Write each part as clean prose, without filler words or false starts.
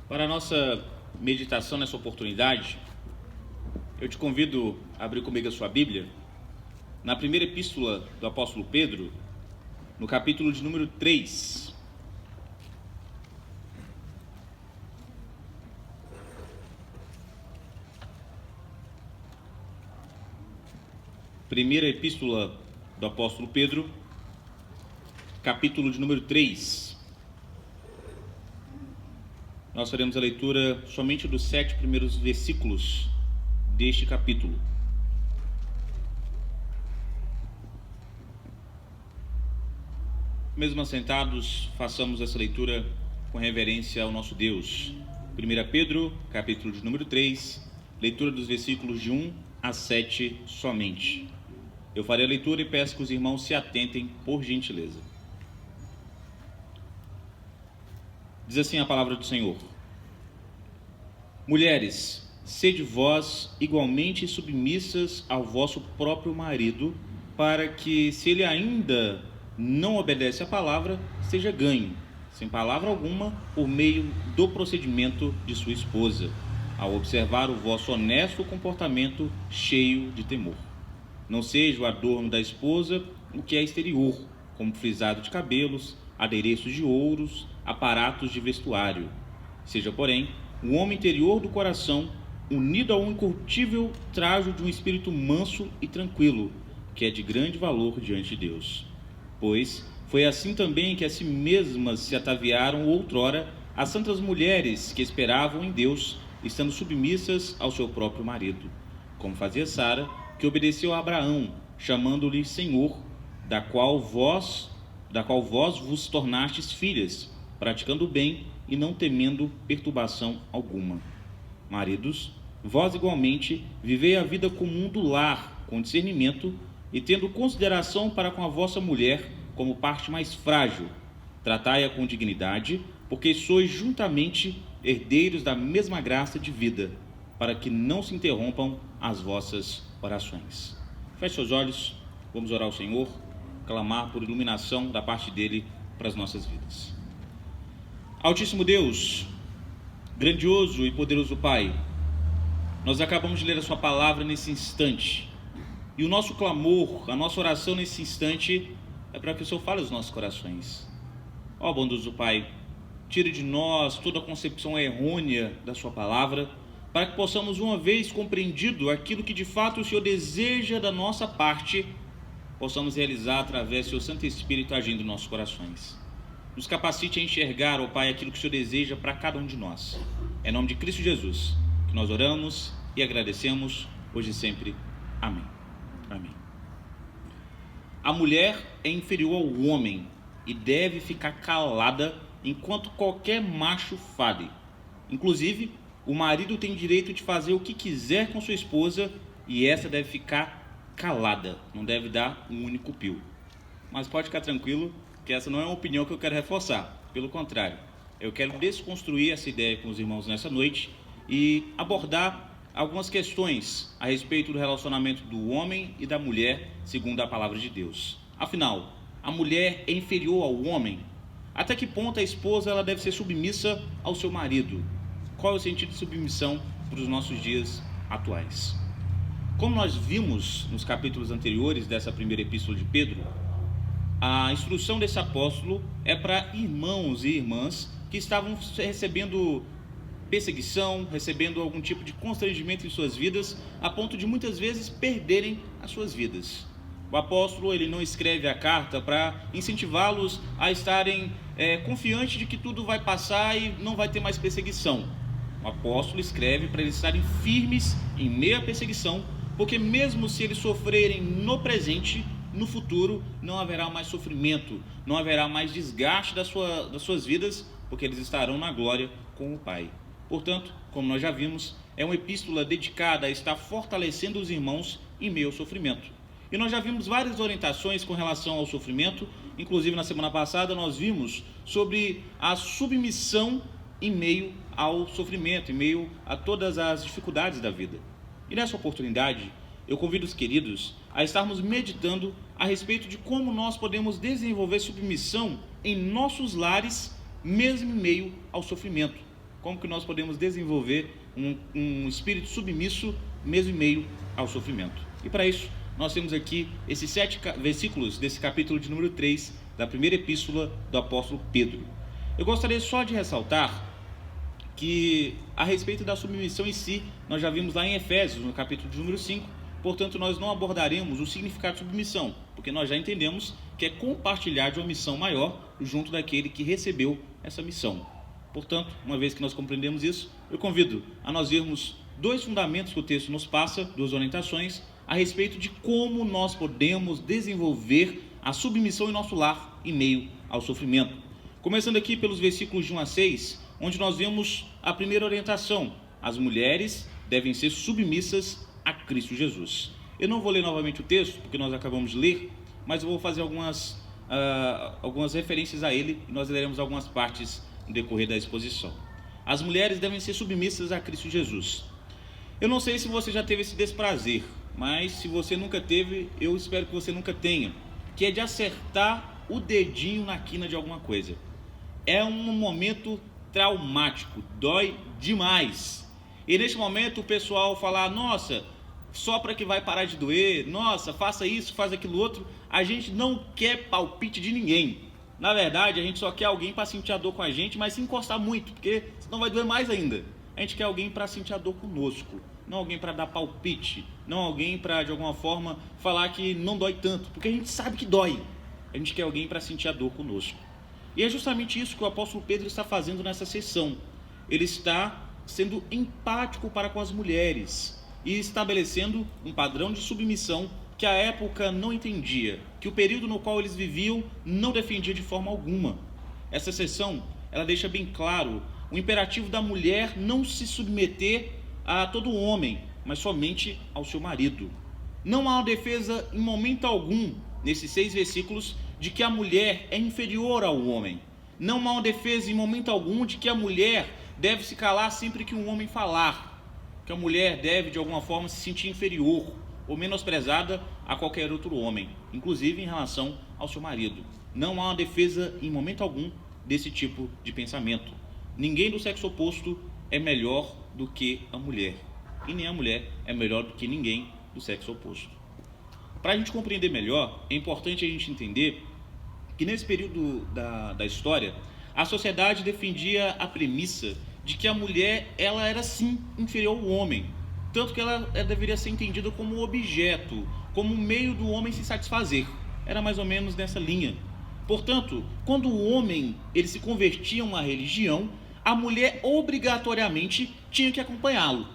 Para a nossa meditação nessa oportunidade, eu te convido a abrir comigo a sua Bíblia, na primeira epístola do apóstolo Pedro, no capítulo de número 3. Primeira epístola do apóstolo Pedro, capítulo de número 3. Nós faremos a leitura somente dos 7 primeiros versículos deste capítulo. Mesmo assentados, façamos essa leitura com reverência ao nosso Deus. 1 Pedro, capítulo de número 3, leitura dos versículos de 1 a 7 somente. Eu farei a leitura e peço que os irmãos se atentem, por gentileza. Diz assim a palavra do Senhor: Mulheres, sede vós igualmente submissas ao vosso próprio marido, para que, se ele ainda não obedece à palavra, seja ganho, sem palavra alguma, por meio do procedimento de sua esposa, ao observar o vosso honesto comportamento cheio de temor. Não seja o adorno da esposa o que é exterior, como frisado de cabelos, adereços de ouros, aparatos de vestuário. Seja, porém, o homem interior do coração, unido ao incorruptível trajo de um espírito manso e tranquilo, que é de grande valor diante de Deus. Pois foi assim também que a si mesmas se ataviaram outrora as santas mulheres que esperavam em Deus, estando submissas ao seu próprio marido, como fazia Sara, que obedeceu a Abraão, chamando-lhe Senhor, da qual vós vos tornastes filhas, praticando o bem e não temendo perturbação alguma. Maridos, vós igualmente vivei a vida comum do lar, com discernimento, e tendo consideração para com a vossa mulher como parte mais frágil. Tratai-a com dignidade, porque sois juntamente herdeiros da mesma graça de vida, para que não se interrompam as vossas orações. Feche seus olhos, vamos orar ao Senhor, clamar por iluminação da parte dele para as nossas vidas. Altíssimo Deus, grandioso e poderoso Pai, nós acabamos de ler a sua palavra nesse instante, e o nosso clamor, a nossa oração nesse instante é para que o Senhor fale aos nossos corações. Ó bondoso Pai, tire de nós toda a concepção errônea da sua palavra, para que possamos, uma vez compreendido aquilo que de fato o Senhor deseja da nossa parte, possamos realizar através do seu Santo Espírito agindo em nossos corações. Nos capacite a enxergar, ó Pai, aquilo que o Senhor deseja para cada um de nós. É em nome de Cristo Jesus que nós oramos e agradecemos, hoje e sempre. Amém. Amém. A mulher é inferior ao homem e deve ficar calada enquanto qualquer macho fale. Inclusive, o marido tem direito de fazer o que quiser com sua esposa e essa deve ficar calada, não deve dar um único pio. Mas pode ficar tranquilo que essa não é uma opinião que eu quero reforçar. Pelo contrário, eu quero desconstruir essa ideia com os irmãos nessa noite e abordar algumas questões a respeito do relacionamento do homem e da mulher, segundo a palavra de Deus. Afinal, a mulher é inferior ao homem? Até que ponto a esposa ela deve ser submissa ao seu marido? Qual é o sentido de submissão para os nossos dias atuais? Como nós vimos nos capítulos anteriores dessa primeira epístola de Pedro, a instrução desse apóstolo é para irmãos e irmãs que estavam recebendo perseguição, recebendo algum tipo de constrangimento em suas vidas, a ponto de muitas vezes perderem as suas vidas. O apóstolo ele não escreve a carta para incentivá-los a estarem confiantes de que tudo vai passar e não vai ter mais perseguição. O apóstolo escreve para eles estarem firmes em meio à perseguição, porque mesmo se eles sofrerem no presente, no futuro não haverá mais sofrimento, não haverá mais desgaste das suas vidas, porque eles estarão na glória com o Pai. Portanto, como nós já vimos, é uma epístola dedicada a estar fortalecendo os irmãos em meio ao sofrimento. E nós já vimos várias orientações com relação ao sofrimento, inclusive na semana passada nós vimos sobre a submissão em meio ao sofrimento, em meio a todas as dificuldades da vida. E nessa oportunidade, eu convido os queridos a estarmos meditando a respeito de como nós podemos desenvolver submissão em nossos lares, mesmo em meio ao sofrimento. como que nós podemos desenvolver um espírito submisso mesmo em meio ao sofrimento. E para isso, nós temos aqui esses 7 versículos desse capítulo de número 3 da primeira epístola do apóstolo Pedro. Eu gostaria só de ressaltar que a respeito da submissão em si, nós já vimos lá em Efésios, no capítulo de número 5, portanto nós não abordaremos o significado de submissão, porque nós já entendemos que é compartilhar de uma missão maior junto daquele que recebeu essa missão. Portanto, uma vez que nós compreendemos isso, eu convido a nós vermos 2 fundamentos que o texto nos passa, 2 orientações, a respeito de como nós podemos desenvolver a submissão em nosso lar em meio ao sofrimento. Começando aqui pelos versículos de 1 a 6, onde nós vemos a primeira orientação: as mulheres devem ser submissas a Cristo Jesus. Eu não vou ler novamente o texto, porque nós acabamos de ler, mas eu vou fazer algumas referências a ele, e nós leremos algumas partes no decorrer da exposição. As mulheres devem ser submissas a Cristo Jesus. Eu não sei se você já teve esse desprazer, mas se você nunca teve, eu espero que você nunca tenha, que é de acertar o dedinho na quina de alguma coisa. É um momento traumático, dói demais. E neste momento o pessoal fala: nossa, sopra que vai parar de doer, nossa, faça isso, faz aquilo outro. A gente não quer palpite de ninguém. Na verdade, a gente só quer alguém para sentir a dor com a gente, mas sem encostar muito, porque senão vai doer mais ainda. A gente quer alguém para sentir a dor conosco, não alguém para dar palpite, não alguém para, de alguma forma, falar que não dói tanto, porque a gente sabe que dói. A gente quer alguém para sentir a dor conosco. E é justamente isso que o apóstolo Pedro está fazendo nessa sessão. Ele está sendo empático para com as mulheres e estabelecendo um padrão de submissão que a época não entendia, que o período no qual eles viviam não defendia de forma alguma. Essa sessão, ela deixa bem claro o imperativo da mulher não se submeter a todo homem, mas somente ao seu marido. Não há uma defesa em momento algum, nesses 6 versículos, de que a mulher é inferior ao homem. Não há uma defesa em momento algum de que a mulher deve se calar sempre que um homem falar, que a mulher deve de alguma forma se sentir inferior ou menosprezada a qualquer outro homem, inclusive em relação ao seu marido. Não há uma defesa em momento algum desse tipo de pensamento. Ninguém do sexo oposto é melhor do que a mulher, e nem a mulher é melhor do que ninguém do sexo oposto. Para a gente compreender melhor, é importante a gente entender que nesse período da história, a sociedade defendia a premissa de que a mulher ela era sim inferior ao homem, tanto que ela deveria ser entendida como objeto, como um meio do homem se satisfazer. Era mais ou menos nessa linha. Portanto, quando o homem ele se convertia em uma religião, a mulher obrigatoriamente tinha que acompanhá-lo.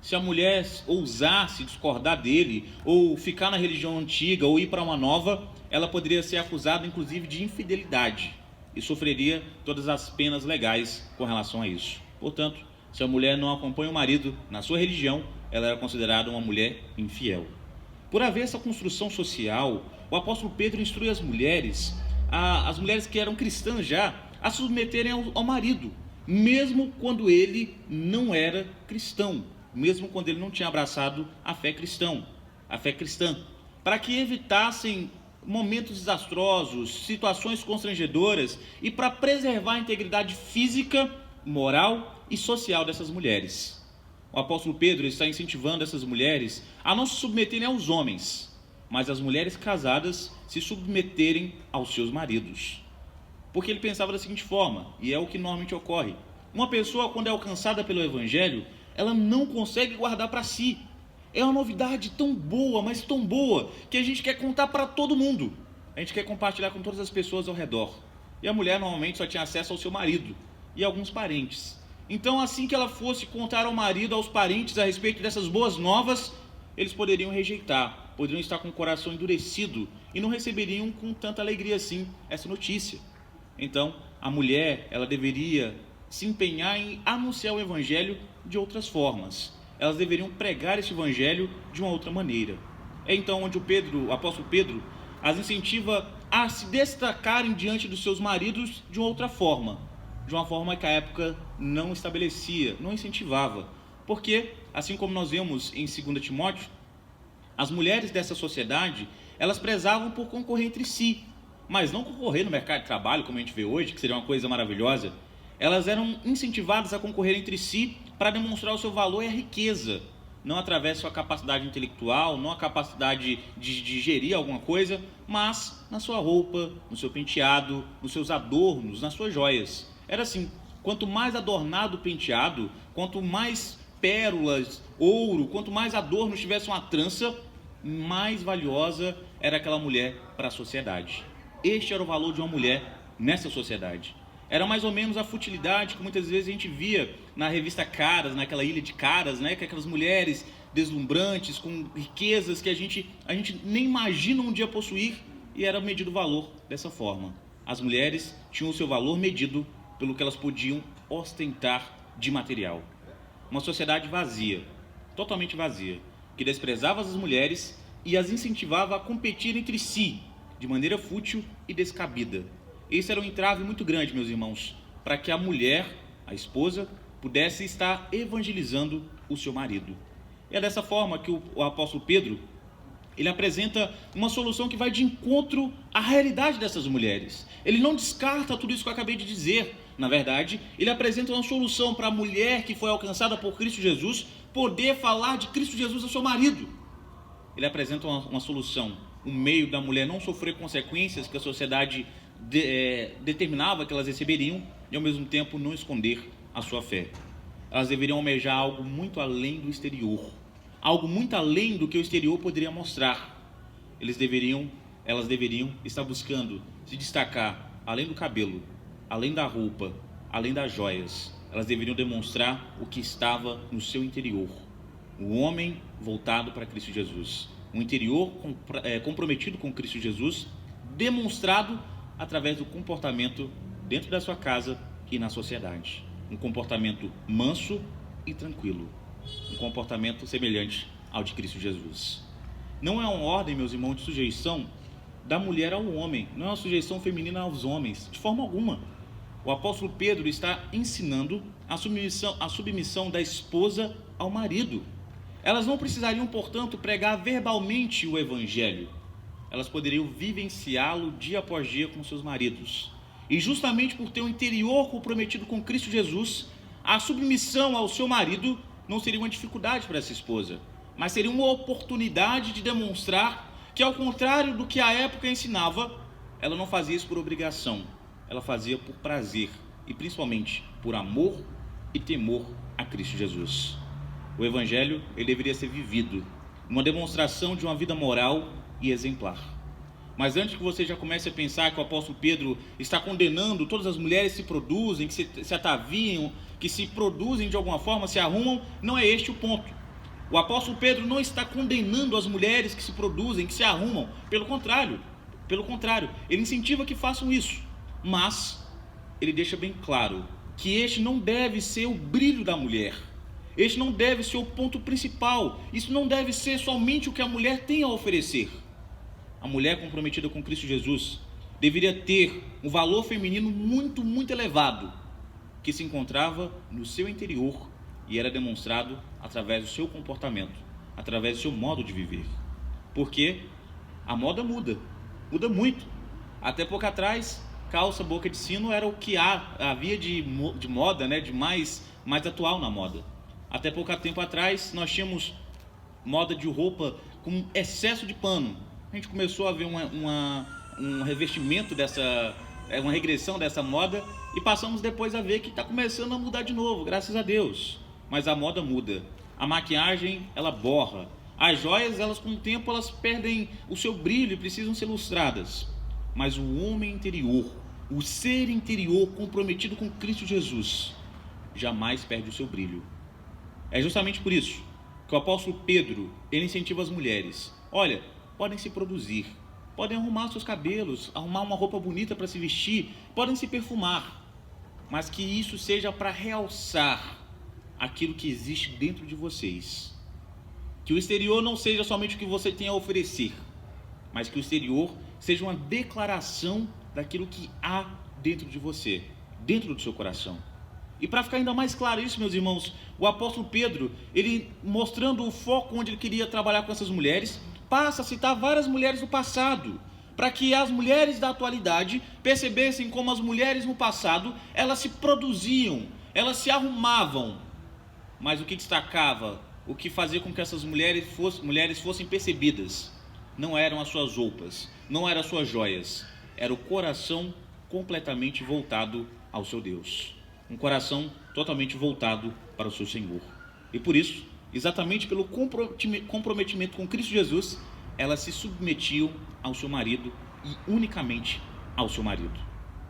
Se a mulher ousasse discordar dele, ou ficar na religião antiga, ou ir para uma nova, ela poderia ser acusada inclusive de infidelidade e sofreria todas as penas legais com relação a isso. Portanto, se a mulher não acompanha o marido na sua religião, ela era considerada uma mulher infiel. Por haver essa construção social, o apóstolo Pedro instrui as mulheres que eram cristãs já, a se submeterem ao marido, mesmo quando ele não era cristão, mesmo quando ele não tinha abraçado a fé cristã, para que evitassem momentos desastrosos, situações constrangedoras e para preservar a integridade física, moral e social dessas mulheres. O apóstolo Pedro está incentivando essas mulheres a não se submeterem aos homens, mas as mulheres casadas se submeterem aos seus maridos. Porque ele pensava da seguinte forma, e é o que normalmente ocorre: uma pessoa, quando é alcançada pelo evangelho, ela não consegue guardar para si. É uma novidade tão boa, mas tão boa, que a gente quer contar para todo mundo. A gente quer compartilhar com todas as pessoas ao redor. E a mulher normalmente só tinha acesso ao seu marido e alguns parentes. Então, assim que ela fosse contar ao marido, aos parentes, a respeito dessas boas novas, eles poderiam rejeitar, poderiam estar com o coração endurecido e não receberiam com tanta alegria assim essa notícia. Então, a mulher, ela deveria se empenhar em anunciar o evangelho de outras formas. Elas deveriam pregar esse evangelho de uma outra maneira. É então onde o apóstolo Pedro as incentiva a se destacarem diante dos seus maridos de outra forma, de uma forma que a época não estabelecia, não incentivava. Porque, assim como nós vemos em 2 Timóteo, as mulheres dessa sociedade, elas prezavam por concorrer entre si, mas não concorrer no mercado de trabalho, como a gente vê hoje, que seria uma coisa maravilhosa. Elas eram incentivadas a concorrer entre si para demonstrar o seu valor e a riqueza, não através da sua capacidade intelectual, não a capacidade de gerir alguma coisa, mas na sua roupa, no seu penteado, nos seus adornos, nas suas joias. Era assim, quanto mais adornado o penteado, quanto mais pérolas, ouro, quanto mais adornos tivesse uma trança, mais valiosa era aquela mulher para a sociedade. Este era o valor de uma mulher nessa sociedade. Era mais ou menos a futilidade que muitas vezes a gente via na revista Caras, naquela ilha de Caras, né? Que aquelas mulheres deslumbrantes, com riquezas que a gente nem imagina um dia possuir, e era medido o valor dessa forma. As mulheres tinham o seu valor medido pelo que elas podiam ostentar de material. Uma sociedade vazia, totalmente vazia, que desprezava as mulheres e as incentivava a competir entre si, de maneira fútil e descabida. Esse era um entrave muito grande, meus irmãos, para que a mulher, a esposa, pudesse estar evangelizando o seu marido. E é dessa forma que o apóstolo Pedro, ele apresenta uma solução que vai de encontro à realidade dessas mulheres. Ele não descarta tudo isso que eu acabei de dizer. Na verdade, ele apresenta uma solução para a mulher que foi alcançada por Cristo Jesus poder falar de Cristo Jesus ao seu marido. Ele apresenta uma solução, um meio da mulher não sofrer consequências que a sociedade determinava que elas receberiam, e ao mesmo tempo não esconder a sua fé. Elas deveriam almejar algo muito além do exterior, algo muito além do que o exterior poderia mostrar. Elas deveriam estar buscando se destacar além do cabelo, além da roupa, além das joias. Elas deveriam demonstrar o que estava no seu interior, o homem voltado para Cristo Jesus, um interior comprometido com Cristo Jesus, demonstrado através do comportamento dentro da sua casa e na sociedade. Um comportamento manso e tranquilo. Um comportamento semelhante ao de Cristo Jesus. Não é uma ordem, meus irmãos, de sujeição da mulher ao homem. Não é uma sujeição feminina aos homens, de forma alguma. O apóstolo Pedro está ensinando a submissão da esposa ao marido. Elas não precisariam, portanto, pregar verbalmente o evangelho. Elas poderiam vivenciá-lo dia após dia com seus maridos. E justamente por ter um interior comprometido com Cristo Jesus, a submissão ao seu marido não seria uma dificuldade para essa esposa, mas seria uma oportunidade de demonstrar que, ao contrário do que a época ensinava, ela não fazia isso por obrigação, ela fazia por prazer e principalmente por amor e temor a Cristo Jesus. O evangelho, ele deveria ser vivido, uma demonstração de uma vida moral e exemplar. Mas antes que você já comece a pensar que o apóstolo Pedro está condenando todas as mulheres que se produzem, que se ataviam, que se produzem de alguma forma, se arrumam, não é este o ponto. O apóstolo Pedro não está condenando as mulheres que se produzem, que se arrumam. Pelo contrário, ele incentiva que façam isso. Mas ele deixa bem claro que este não deve ser o brilho da mulher. Este não deve ser o ponto principal. Isso não deve ser somente o que a mulher tem a oferecer. A mulher comprometida com Cristo Jesus deveria ter um valor feminino muito, muito elevado, que se encontrava no seu interior e era demonstrado através do seu comportamento, através do seu modo de viver. Porque a moda muda muito. Até pouco atrás, calça boca de sino era o que havia de moda, né, de mais atual na moda. Até pouco tempo atrás, nós tínhamos moda de roupa com excesso de pano. A gente começou a ver um revestimento uma regressão dessa moda, e passamos depois a ver que está começando a mudar de novo, graças a Deus. Mas a moda muda, a maquiagem, ela borra, as joias, elas com o tempo, elas perdem o seu brilho e precisam ser lustradas. Mas o homem interior, o ser interior comprometido com Cristo Jesus, jamais perde o seu brilho. É justamente por isso que o apóstolo Pedro, ele incentiva as mulheres: olha, podem se produzir, podem arrumar seus cabelos, arrumar uma roupa bonita para se vestir, podem se perfumar, mas que isso seja para realçar aquilo que existe dentro de vocês. Que o exterior não seja somente o que você tem a oferecer, mas que o exterior seja uma declaração daquilo que há dentro de você, dentro do seu coração. E para ficar ainda mais claro isso, meus irmãos, o apóstolo Pedro, ele mostrando o foco onde ele queria trabalhar com essas mulheres, passa a citar várias mulheres do passado, para que as mulheres da atualidade percebessem como as mulheres no passado, elas se produziam, elas se arrumavam, mas o que destacava, o que fazia com que essas mulheres fossem percebidas, não eram as suas roupas, não eram as suas joias, era o coração completamente voltado ao seu Deus, um coração totalmente voltado para o seu Senhor. E por isso, exatamente pelo comprometimento com Cristo Jesus, elas se submetiam ao seu marido e unicamente ao seu marido.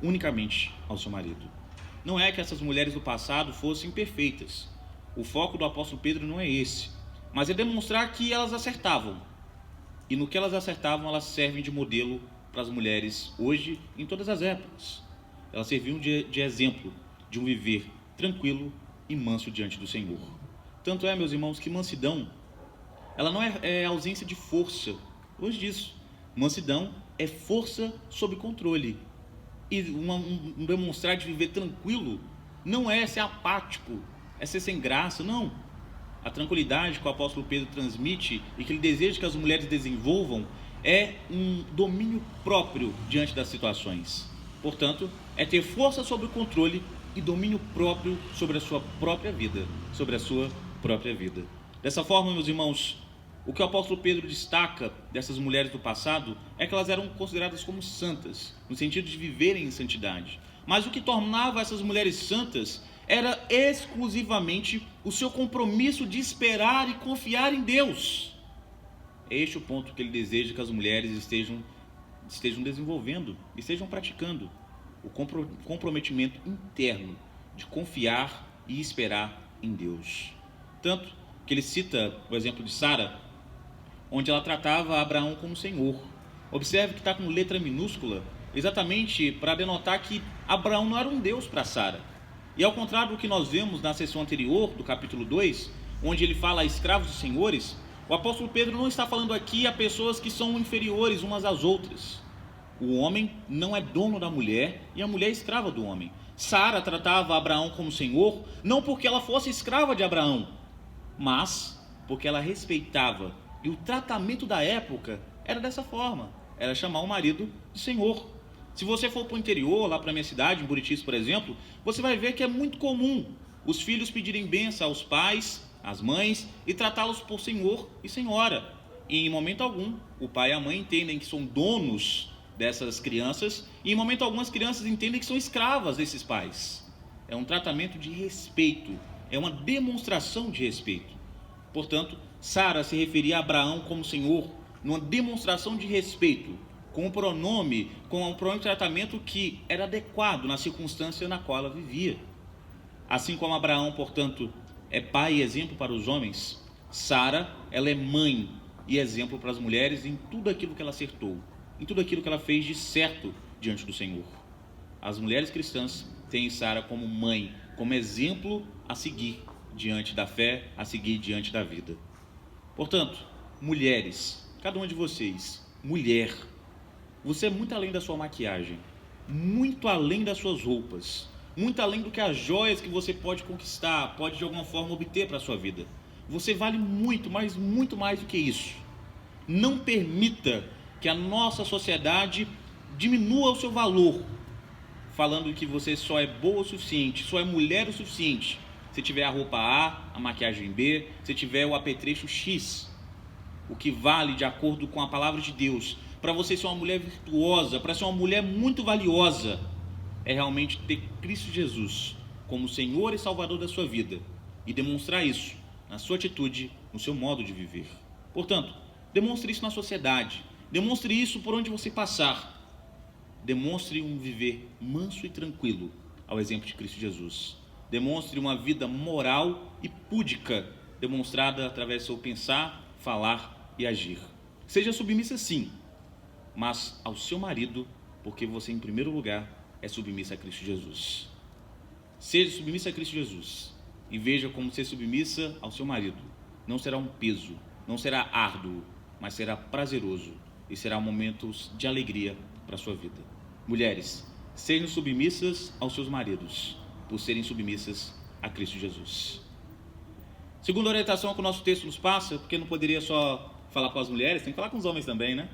Unicamente ao seu marido. Não é que essas mulheres do passado fossem perfeitas. O foco do apóstolo Pedro não é esse, mas é demonstrar que elas acertavam. E no que elas acertavam, elas servem de modelo para as mulheres hoje, em todas as épocas. Elas serviam de exemplo de um viver tranquilo e manso diante do Senhor. Tanto é, meus irmãos, que mansidão, ela não é ausência de força. Longe disso. Mansidão é força sob controle. E um demonstrar de viver tranquilo não é ser apático, é ser sem graça, não. A tranquilidade que o apóstolo Pedro transmite e que ele deseja que as mulheres desenvolvam é um domínio próprio diante das situações. Portanto, é ter força sobre o controle e domínio próprio sobre a sua própria vida, sobre a sua própria vida. Dessa forma, meus irmãos, o que o apóstolo Pedro destaca dessas mulheres do passado é que elas eram consideradas como santas, no sentido de viverem em santidade. Mas o que tornava essas mulheres santas era exclusivamente o seu compromisso de esperar e confiar em Deus. É este o ponto que ele deseja que as mulheres estejam desenvolvendo, estejam praticando. O comprometimento interno de confiar e esperar em Deus. Tanto que ele cita o exemplo de Sara, onde ela tratava Abraão como Senhor. Observe que está com letra minúscula, exatamente para denotar que Abraão não era um Deus para Sara. E ao contrário do que nós vemos na sessão anterior, do capítulo 2, onde ele fala a escravos e senhores, o apóstolo Pedro não está falando aqui a pessoas que são inferiores umas às outras. O homem não é dono da mulher e a mulher é escrava do homem. Sara tratava Abraão como Senhor, não porque ela fosse escrava de Abraão, mas porque ela respeitava. E o tratamento da época era dessa forma, era chamar o marido de Senhor. Se você for para o interior, lá para a minha cidade, em Buritis, por exemplo, você vai ver que é muito comum os filhos pedirem bênção aos pais, às mães, e tratá-los por senhor e senhora. E em momento algum, o pai e a mãe entendem que são donos dessas crianças, e em momento algum as crianças entendem que são escravas desses pais. É um tratamento de respeito, é uma demonstração de respeito. Portanto, Sara se referia a Abraão como Senhor, numa demonstração de respeito, com um pronome de tratamento que era adequado na circunstância na qual ela vivia. Assim como Abraão, portanto, é pai e exemplo para os homens, Sara, ela é mãe e exemplo para as mulheres em tudo aquilo que ela acertou, em tudo aquilo que ela fez de certo diante do Senhor. As mulheres cristãs têm Sara como mãe, como exemplo a seguir diante da fé, a seguir diante da vida. Portanto, mulheres, cada uma de vocês, mulher, você é muito além da sua maquiagem, muito além das suas roupas, muito além do que as joias que você pode conquistar, pode de alguma forma obter para a sua vida. Você vale muito, mas muito mais do que isso. Não permita que a nossa sociedade diminua o seu valor, falando que você só é boa o suficiente, só é mulher o suficiente, se tiver a roupa A, a maquiagem B, se tiver o apetrecho X. O que vale de acordo com a palavra de Deus, para você ser uma mulher virtuosa, para ser uma mulher muito valiosa, é realmente ter Cristo Jesus como Senhor e Salvador da sua vida e demonstrar isso na sua atitude, no seu modo de viver. Portanto, demonstre isso na sociedade, demonstre isso por onde você passar, demonstre um viver manso e tranquilo ao exemplo de Cristo Jesus. Demonstre uma vida moral e púdica, demonstrada através do seu pensar, falar e agir. Seja submissa sim, mas ao seu marido, porque você em primeiro lugar é submissa a Cristo Jesus. Seja submissa a Cristo Jesus e veja como ser submissa ao seu marido. Não será um peso, não será árduo, mas será prazeroso e será momentos de alegria para a sua vida. Mulheres, sejam submissas aos seus maridos, por serem submissas a Cristo Jesus. Segunda orientação que o nosso texto nos passa, porque não poderia só falar com as mulheres, tem que falar com os homens também, né?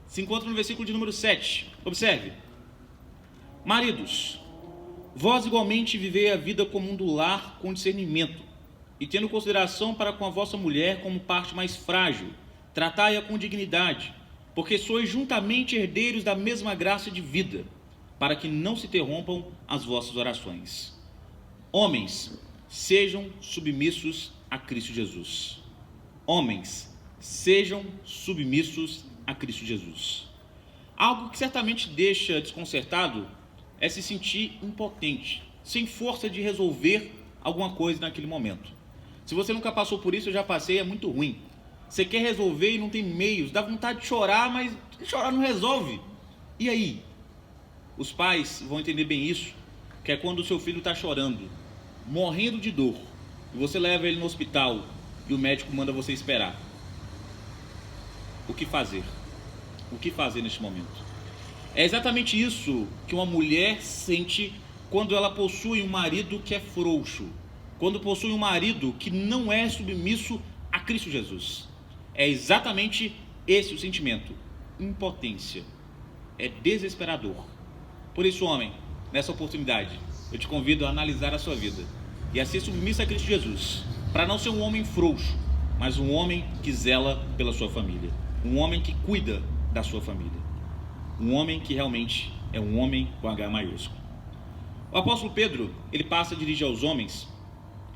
se encontra no versículo de número 7. Observe: maridos, vós igualmente vivei a vida comum do lar com discernimento, e tendo consideração para com a vossa mulher como parte mais frágil, tratai-a com dignidade, porque sois juntamente herdeiros da mesma graça de vida, para que não se interrompam as vossas orações. Homens, sejam submissos a Cristo Jesus. Homens, sejam submissos a Cristo Jesus. Algo que certamente deixa desconcertado é se sentir impotente, sem força de resolver alguma coisa naquele momento. Se você nunca passou por isso, eu já passei, é muito ruim. Você quer resolver e não tem meios, dá vontade de chorar, mas chorar não resolve. E aí? Os pais vão entender bem isso, que é quando o seu filho está chorando, morrendo de dor, e você leva ele no hospital e o médico manda você esperar. O que fazer? O que fazer neste momento? É exatamente isso que uma mulher sente quando ela possui um marido que é frouxo, quando possui um marido que não é submisso a Cristo Jesus. É exatamente esse o sentimento: impotência. É desesperador. Por isso, homem, nessa oportunidade, eu te convido a analisar a sua vida e a ser submisso a Cristo Jesus, para não ser um homem frouxo, mas um homem que zela pela sua família, um homem que cuida da sua família, um homem que realmente é um homem com H maiúsculo. O apóstolo Pedro, ele passa a dirigir aos homens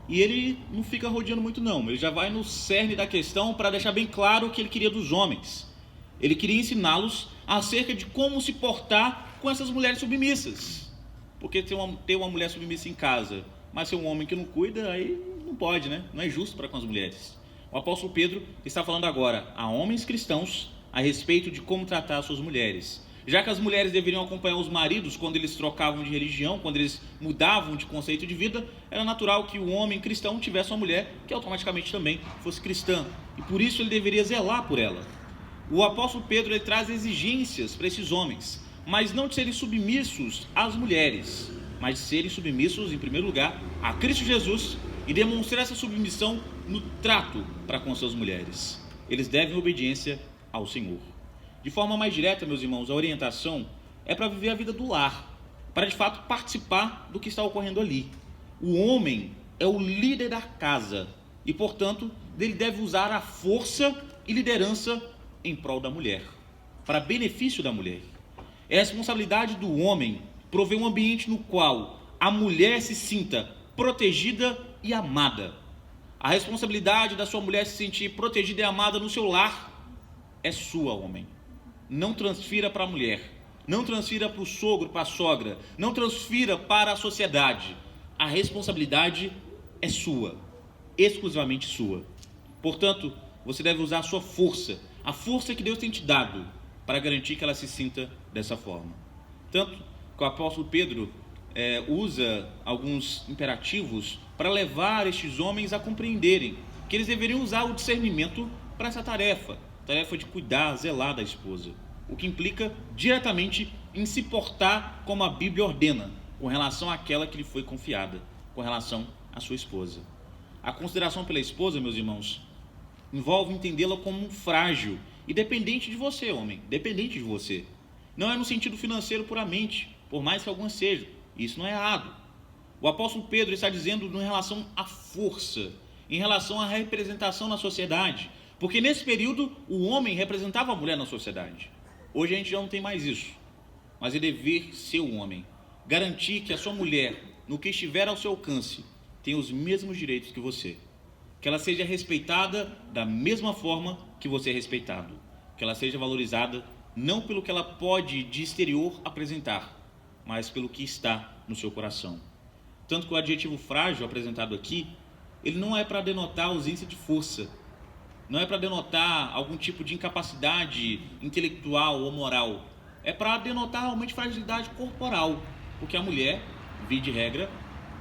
e ele não fica rodeando muito não, ele já vai no cerne da questão para deixar bem claro o que ele queria dos homens. Ele queria ensiná-los acerca de como se portar com essas mulheres submissas, porque ter uma mulher submissa em casa, mas ser um homem que não cuida, aí não pode, né? Não é justo para com as mulheres. O apóstolo Pedro está falando agora a homens cristãos a respeito de como tratar as suas mulheres, já que as mulheres deveriam acompanhar os maridos quando eles trocavam de religião, quando eles mudavam de conceito de vida. Era natural que o homem cristão tivesse uma mulher que automaticamente também fosse cristã, e por isso ele deveria zelar por ela. O apóstolo Pedro, ele traz exigências para esses homens, mas não de serem submissos às mulheres, mas de serem submissos, em primeiro lugar, a Cristo Jesus, e demonstrar essa submissão no trato para com suas mulheres. Eles devem obediência ao Senhor. De forma mais direta, meus irmãos, a orientação é para viver a vida do lar, para de fato participar do que está ocorrendo ali. O homem é o líder da casa e, portanto, ele deve usar a força e liderança em prol da mulher, para benefício da mulher. É a responsabilidade do homem prover um ambiente no qual a mulher se sinta protegida e amada. A responsabilidade da sua mulher se sentir protegida e amada no seu lar é sua, homem. Não transfira para a mulher, não transfira para o sogro, para a sogra, não transfira para a sociedade. A responsabilidade é sua, exclusivamente sua. Portanto, você deve usar a sua força, a força que Deus tem te dado, para garantir que ela se sinta dessa forma. Tanto que o apóstolo Pedro usa alguns imperativos para levar estes homens a compreenderem que eles deveriam usar o discernimento para essa tarefa de cuidar, zelar da esposa, o que implica diretamente em se portar como a Bíblia ordena, com relação àquela que lhe foi confiada, com relação à sua esposa. A consideração pela esposa, meus irmãos, envolve entendê-la como um frágil e dependente de você, homem, dependente de você. Não é no sentido financeiro puramente, por mais que algumas sejam, isso não é errado. O apóstolo Pedro está dizendo em relação à força, em relação à representação na sociedade, porque nesse período o homem representava a mulher na sociedade. Hoje a gente já não tem mais isso, mas é dever ser um homem, garantir que a sua mulher, no que estiver ao seu alcance, tenha os mesmos direitos que você, que ela seja respeitada da mesma forma que você é respeitado, que ela seja valorizada não pelo que ela pode de exterior apresentar, mas pelo que está no seu coração. Tanto que o adjetivo frágil apresentado aqui, ele não é para denotar ausência de força, não é para denotar algum tipo de incapacidade intelectual ou moral, é para denotar realmente fragilidade corporal, porque a mulher, via de regra,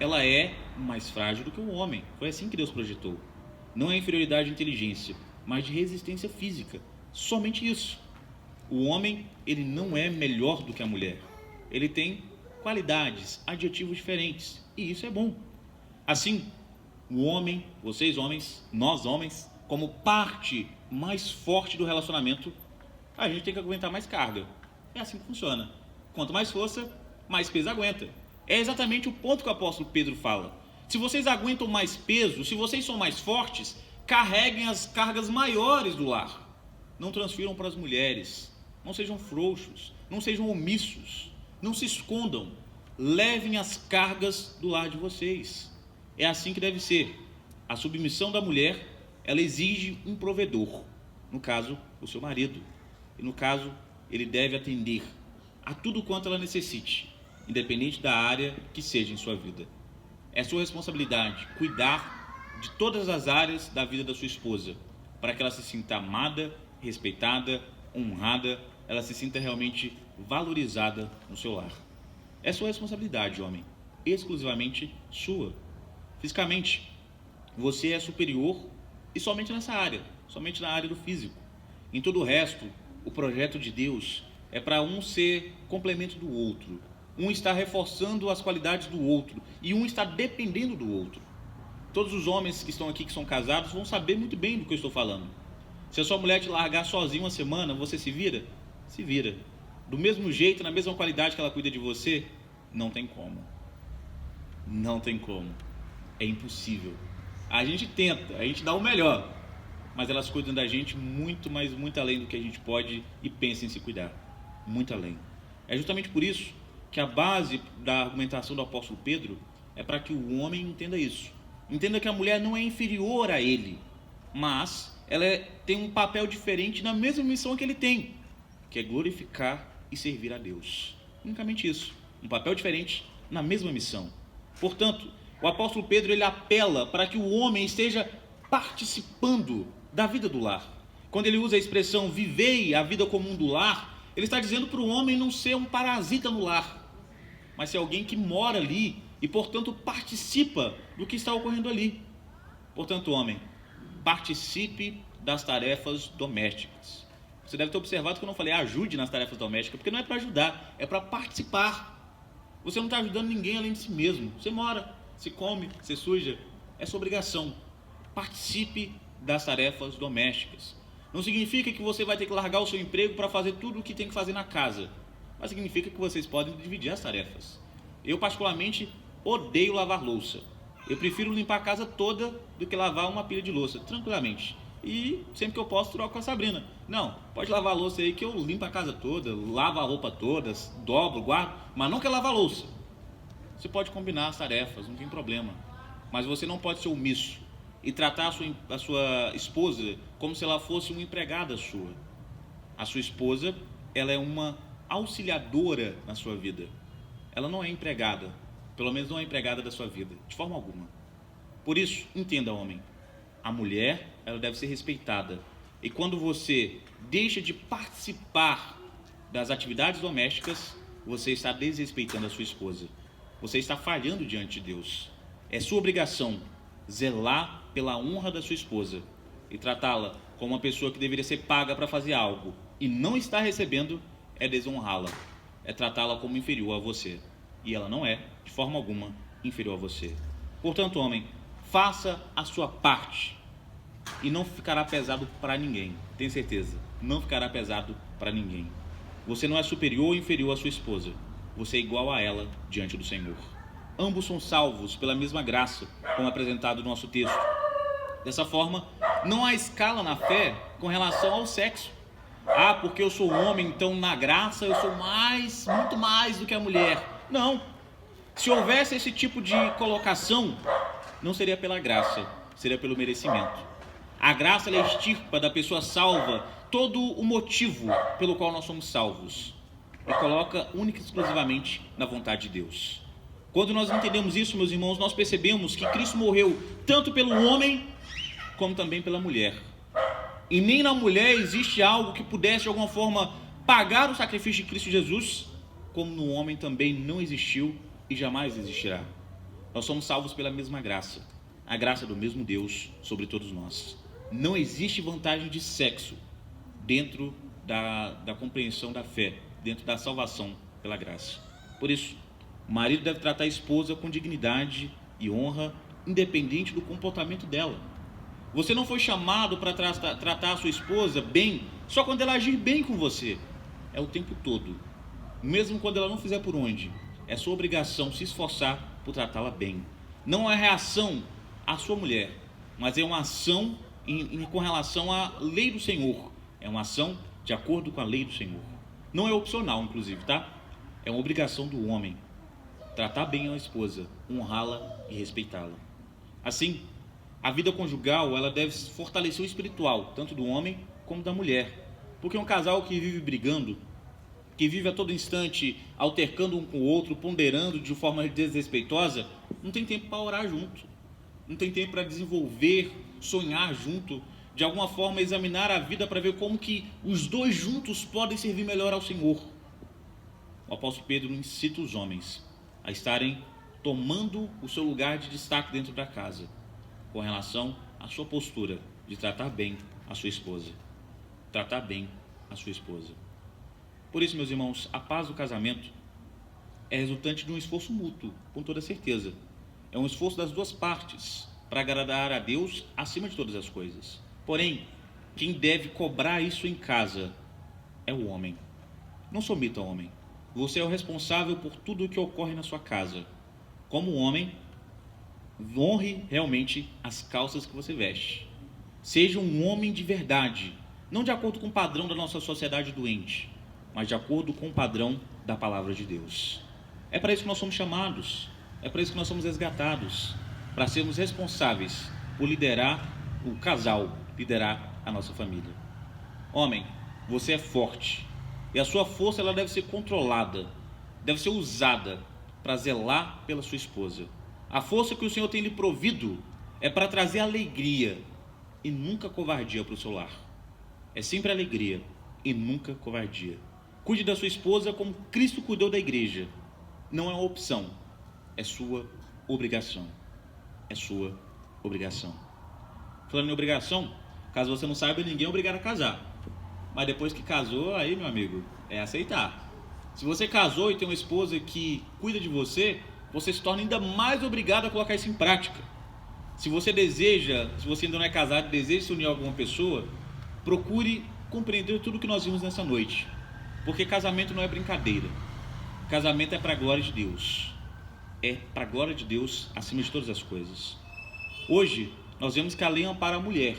ela é mais frágil do que o homem. Foi assim que Deus projetou. Não é inferioridade de inteligência, mas de resistência física. Somente isso. O homem, ele não é melhor do que a mulher. Ele tem qualidades, adjetivos diferentes. E isso é bom. Assim, o homem, vocês homens, nós homens, como parte mais forte do relacionamento, a gente tem que aguentar mais carga. É assim que funciona. Quanto mais força, mais peso aguenta. É exatamente o ponto que o apóstolo Pedro fala. Se vocês aguentam mais peso, se vocês são mais fortes, carreguem as cargas maiores do lar. Não transfiram para as mulheres. Não sejam frouxos. Não sejam omissos. Não se escondam. Levem as cargas do lar de vocês. É assim que deve ser. A submissão da mulher, ela exige um provedor. No caso, o seu marido. E no caso, ele deve atender a tudo quanto ela necessite, independente da área que seja em sua vida. É sua responsabilidade cuidar de todas as áreas da vida da sua esposa, para que ela se sinta amada, respeitada, honrada, ela se sinta realmente valorizada no seu lar. É sua responsabilidade, homem, exclusivamente sua. Fisicamente, você é superior e somente nessa área, somente na área do físico. Em todo o resto, o projeto de Deus é para um ser complemento do outro. Um está reforçando as qualidades do outro e um está dependendo do outro. Todos os homens que estão aqui, que são casados, vão saber muito bem do que eu estou falando. Se a sua mulher te largar sozinha uma semana, você se vira? Se vira. Do mesmo jeito, na mesma qualidade que ela cuida de você, não tem como. Não tem como. É impossível. A gente tenta, a gente dá o melhor, mas elas cuidam da gente muito, mas muito além do que a gente pode e pensa em se cuidar. Muito além. É justamente por isso que a base da argumentação do apóstolo Pedro é para que o homem entenda isso. Entenda que a mulher não é inferior a ele, mas ela tem um papel diferente na mesma missão que ele tem, que é glorificar e servir a Deus. Unicamente isso. Um papel diferente na mesma missão. Portanto, o apóstolo Pedro ele apela para que o homem esteja participando da vida do lar. Quando ele usa a expressão vivei a vida comum do lar, ele está dizendo para o homem não ser um parasita no lar, mas ser alguém que mora ali e, portanto, participa do que está ocorrendo ali. Portanto, homem, participe das tarefas domésticas. Você deve ter observado que eu não falei ajude nas tarefas domésticas, porque não é para ajudar, é para participar. Você não está ajudando ninguém além de si mesmo. Você mora, você come, você suja, é sua obrigação. Participe das tarefas domésticas. Não significa que você vai ter que largar o seu emprego para fazer tudo o que tem que fazer na casa, mas significa que vocês podem dividir as tarefas. Eu particularmente odeio lavar louça. Eu prefiro limpar a casa toda do que lavar uma pilha de louça, tranquilamente. E sempre que eu posso, troco com a Sabrina. Não, pode lavar a louça aí que eu limpo a casa toda, lavo a roupa toda, dobro, guardo, mas não quer lavar a louça. Você pode combinar as tarefas, não tem problema. Mas você não pode ser omisso e tratar a sua esposa como se ela fosse uma empregada sua. A sua esposa, ela é uma auxiliadora na sua vida. Ela não é empregada, pelo menos não é empregada da sua vida, de forma alguma. Por isso, entenda, homem, a mulher, ela deve ser respeitada. E quando você deixa de participar das atividades domésticas, você está desrespeitando a sua esposa. Você está falhando diante de Deus. É sua obrigação zelar pela honra da sua esposa e tratá-la como uma pessoa que deveria ser paga para fazer algo e não está recebendo, é desonrá-la, é tratá-la como inferior a você. E ela não é, de forma alguma, inferior a você. Portanto, homem, faça a sua parte e não ficará pesado para ninguém. Tenho certeza, não ficará pesado para ninguém. Você não é superior ou inferior à sua esposa. Você é igual a ela diante do Senhor. Ambos são salvos pela mesma graça, como apresentado no nosso texto. Dessa forma, não há escala na fé com relação ao sexo. Ah, porque eu sou homem, então na graça eu sou muito mais do que a mulher. Não. Se houvesse esse tipo de colocação, não seria pela graça, seria pelo merecimento. A graça ela extirpa da pessoa salva todo o motivo pelo qual nós somos salvos e coloca única e exclusivamente na vontade de Deus. Quando nós entendemos isso, meus irmãos, nós percebemos que Cristo morreu tanto pelo homem como também pela mulher. E nem na mulher existe algo que pudesse de alguma forma pagar o sacrifício de Cristo Jesus, como no homem também não existiu e jamais existirá. Nós somos salvos pela mesma graça, a graça do mesmo Deus sobre todos nós. Não existe vantagem de sexo dentro da compreensão da fé, dentro da salvação pela graça. Por isso, o marido deve tratar a esposa com dignidade e honra, independente do comportamento dela. Você não foi chamado para tratar a sua esposa bem só quando ela agir bem com você. É o tempo todo. Mesmo quando ela não fizer por onde. É sua obrigação se esforçar por tratá-la bem. Não é reação à sua mulher, mas é uma ação com relação à lei do Senhor. É uma ação de acordo com a lei do Senhor. Não é opcional, inclusive, tá? É uma obrigação do homem. Tratar bem a esposa, honrá-la e respeitá-la. Assim, a vida conjugal, ela deve fortalecer o espiritual, tanto do homem como da mulher. Porque um casal que vive brigando, que vive a todo instante altercando um com o outro, ponderando de forma desrespeitosa, não tem tempo para orar junto, não tem tempo para desenvolver, sonhar junto, de alguma forma examinar a vida para ver como que os dois juntos podem servir melhor ao Senhor. O apóstolo Pedro incita os homens a estarem tomando o seu lugar de destaque dentro da casa, com relação à sua postura de tratar bem a sua esposa. Tratar bem a sua esposa. Por isso, meus irmãos, a paz do casamento é resultante de um esforço mútuo, com toda certeza. É um esforço das duas partes, para agradar a Deus acima de todas as coisas. Porém, quem deve cobrar isso em casa é o homem. Não se omita, homem. Você é o responsável por tudo o que ocorre na sua casa. Como homem, honre realmente as calças que você veste. Seja um homem de verdade, não de acordo com o padrão da nossa sociedade doente, mas de acordo com o padrão da palavra de Deus. É para isso que nós somos chamados, é para isso que nós somos resgatados, para sermos responsáveis por liderar o casal, liderar a nossa família. Homem, você é forte, e a sua força ela deve ser controlada, deve ser usada para zelar pela sua esposa. A força que o Senhor tem lhe provido é para trazer alegria e nunca covardia para o seu lar. É sempre alegria e nunca covardia. Cuide da sua esposa como Cristo cuidou da igreja. Não é uma opção, é sua obrigação. É sua obrigação. Falando em obrigação, caso você não saiba, ninguém é obrigado a casar. Mas depois que casou, aí, meu amigo, é aceitar. Se você casou e tem uma esposa que cuida de você, você se torna ainda mais obrigado a colocar isso em prática. Se você deseja, se você ainda não é casado e deseja se unir a alguma pessoa, procure compreender tudo que nós vimos nessa noite. Porque casamento não é brincadeira. Casamento é para a glória de Deus. É para a glória de Deus acima de todas as coisas. Hoje, nós vemos que a lei ampara a mulher.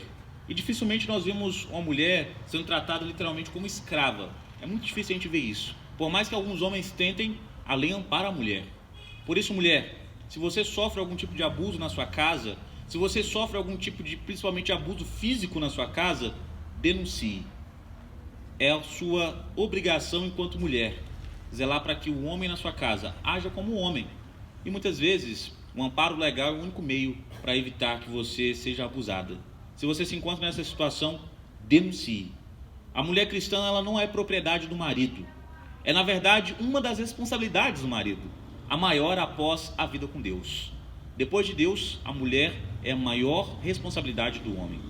E dificilmente nós vemos uma mulher sendo tratada literalmente como escrava. É muito difícil a gente ver isso. Por mais que alguns homens tentem, a lei ampara a mulher. Por isso, mulher, se você sofre algum tipo de abuso na sua casa, se você sofre algum tipo de, principalmente, abuso físico na sua casa, denuncie. É a sua obrigação enquanto mulher zelar para que o homem na sua casa haja como homem. E muitas vezes o amparo legal é o único meio para evitar que você seja abusada. Se você se encontra nessa situação, denuncie. A mulher cristã ela não é propriedade do marido. É, na verdade, uma das responsabilidades do marido, a maior após a vida com Deus. Depois de Deus, a mulher é a maior responsabilidade do homem.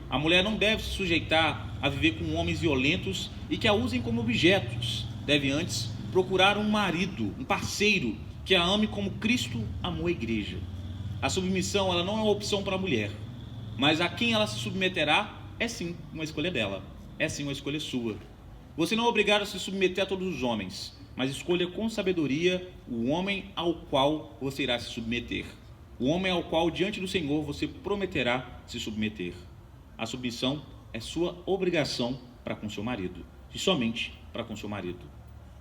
A mulher não deve se sujeitar a viver com homens violentos e que a usem como objetos. Deve antes procurar um marido, um parceiro, que a ame como Cristo amou a igreja. A submissão ela não é uma opção para a mulher, mas a quem ela se submeterá é sim uma escolha dela, é sim uma escolha sua. Você não é obrigado a se submeter a todos os homens, mas escolha com sabedoria o homem ao qual você irá se submeter, o homem ao qual diante do Senhor você prometerá se submeter. A submissão é sua obrigação para com seu marido, e somente para com seu marido.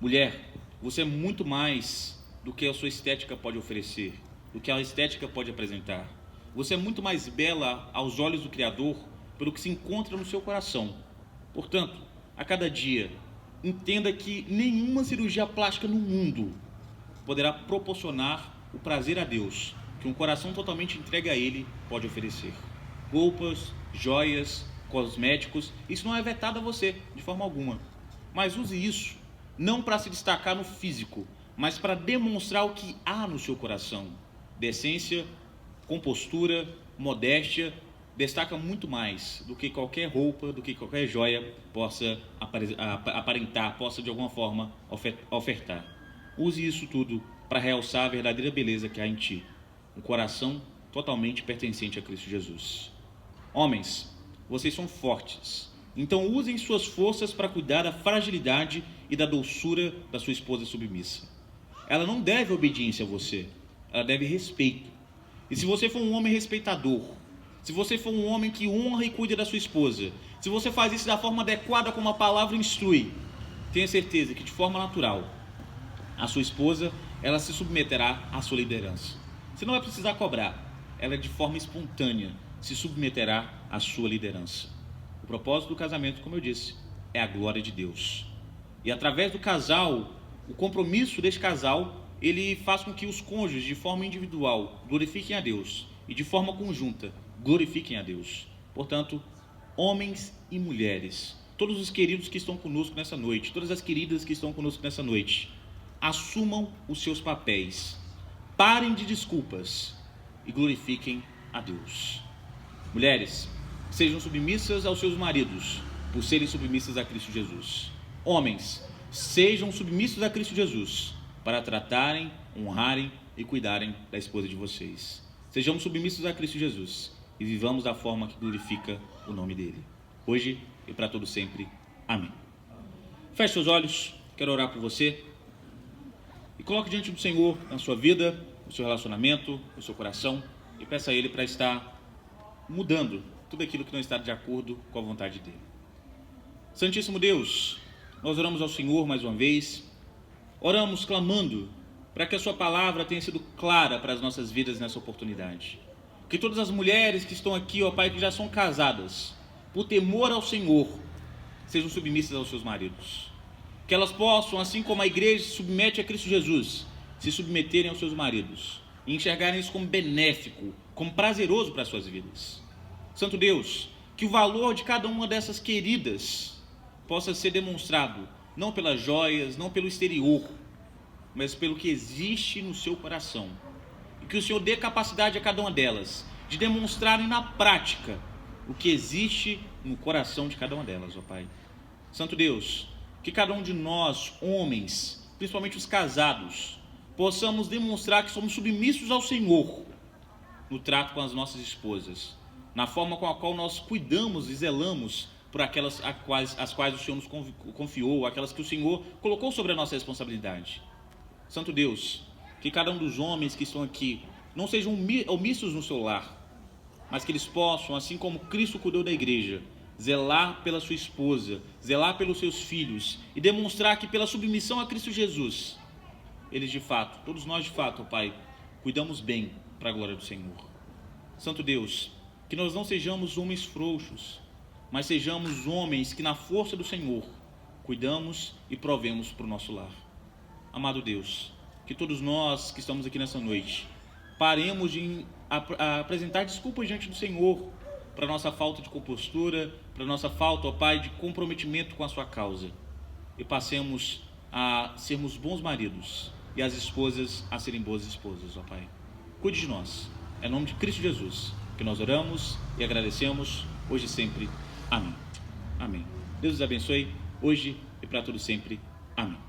Mulher, você é muito mais do que a sua estética pode oferecer, do que a estética pode apresentar. Você é muito mais bela aos olhos do Criador pelo que se encontra no seu coração. Portanto, a cada dia, entenda que nenhuma cirurgia plástica no mundo poderá proporcionar o prazer a Deus que um coração totalmente entregue a Ele pode oferecer. Roupas, joias, cosméticos, isso não é vetado a você de forma alguma. Mas use isso não para se destacar no físico, mas para demonstrar o que há no seu coração. Decência, compostura, modéstia, destaca muito mais do que qualquer roupa, do que qualquer joia possa aparentar, possa de alguma forma ofertar. Use isso tudo para realçar a verdadeira beleza que há em ti, um coração totalmente pertencente a Cristo Jesus. Homens, vocês são fortes, Então usem suas forças para cuidar da fragilidade e da doçura da sua esposa submissa. Ela não deve obediência a você, ela deve respeito. E se você for um homem respeitador, se você for um homem que honra e cuida da sua esposa, se você faz isso da forma adequada como a palavra instrui, tenha certeza que de forma natural, a sua esposa, ela se submeterá à sua liderança. Você não vai precisar cobrar, ela de forma espontânea se submeterá à sua liderança. O propósito do casamento, como eu disse, é a glória de Deus. E através do casal, o compromisso deste casal, ele faz com que os cônjuges, de forma individual, glorifiquem a Deus e de forma conjunta, glorifiquem a Deus. Portanto, homens e mulheres, todos os queridos que estão conosco nessa noite, todas as queridas que estão conosco nessa noite, assumam os seus papéis, parem de desculpas e glorifiquem a Deus. Mulheres, sejam submissas aos seus maridos, por serem submissas a Cristo Jesus. Homens, sejam submissos a Cristo Jesus, para tratarem, honrarem e cuidarem da esposa de vocês. Sejamos submissos a Cristo Jesus e vivamos da forma que glorifica o nome dele, hoje e para todo sempre. Amém. Feche seus olhos, quero orar por você e coloque diante do Senhor na sua vida, no seu relacionamento, no seu coração, e peça a Ele para estar mudando tudo aquilo que não está de acordo com a vontade dele. Santíssimo Deus, nós oramos ao Senhor mais uma vez, oramos clamando para que a sua palavra tenha sido clara para as nossas vidas nessa oportunidade. Que todas as mulheres que estão aqui, ó Pai, que já são casadas, por temor ao Senhor, sejam submissas aos seus maridos. Que elas possam, assim como a igreja se submete a Cristo Jesus, se submeterem aos seus maridos e enxergarem isso como benéfico, como prazeroso para as suas vidas. Santo Deus, que o valor de cada uma dessas queridas possa ser demonstrado, não pelas joias, não pelo exterior, mas pelo que existe no seu coração. E que o Senhor dê capacidade a cada uma delas de demonstrarem na prática o que existe no coração de cada uma delas, ó Pai. Santo Deus, que cada um de nós, homens, principalmente os casados, possamos demonstrar que somos submissos ao Senhor no trato com as nossas esposas, na forma com a qual nós cuidamos e zelamos por aquelas as quais o Senhor nos confiou, aquelas que o Senhor colocou sobre a nossa responsabilidade. Santo Deus, que cada um dos homens que estão aqui não sejam omissos no seu lar, mas que eles possam, assim como Cristo cuidou da igreja, zelar pela sua esposa, zelar pelos seus filhos e demonstrar que pela submissão a Cristo Jesus, eles de fato, todos nós de fato, ó Pai, cuidamos bem para a glória do Senhor. Santo Deus, que nós não sejamos homens frouxos, mas sejamos homens que na força do Senhor cuidamos e provemos para o nosso lar. Amado Deus, que todos nós que estamos aqui nessa noite paremos de apresentar desculpas diante do Senhor para a nossa falta de compostura, para a nossa falta, ó Pai, de comprometimento com a sua causa, e passemos a sermos bons maridos e as esposas a serem boas esposas, ó Pai. Cuide de nós. É em nome de Cristo Jesus que nós oramos e agradecemos, hoje e sempre. Amém. Amém. Deus os abençoe, hoje e para todo sempre. Amém.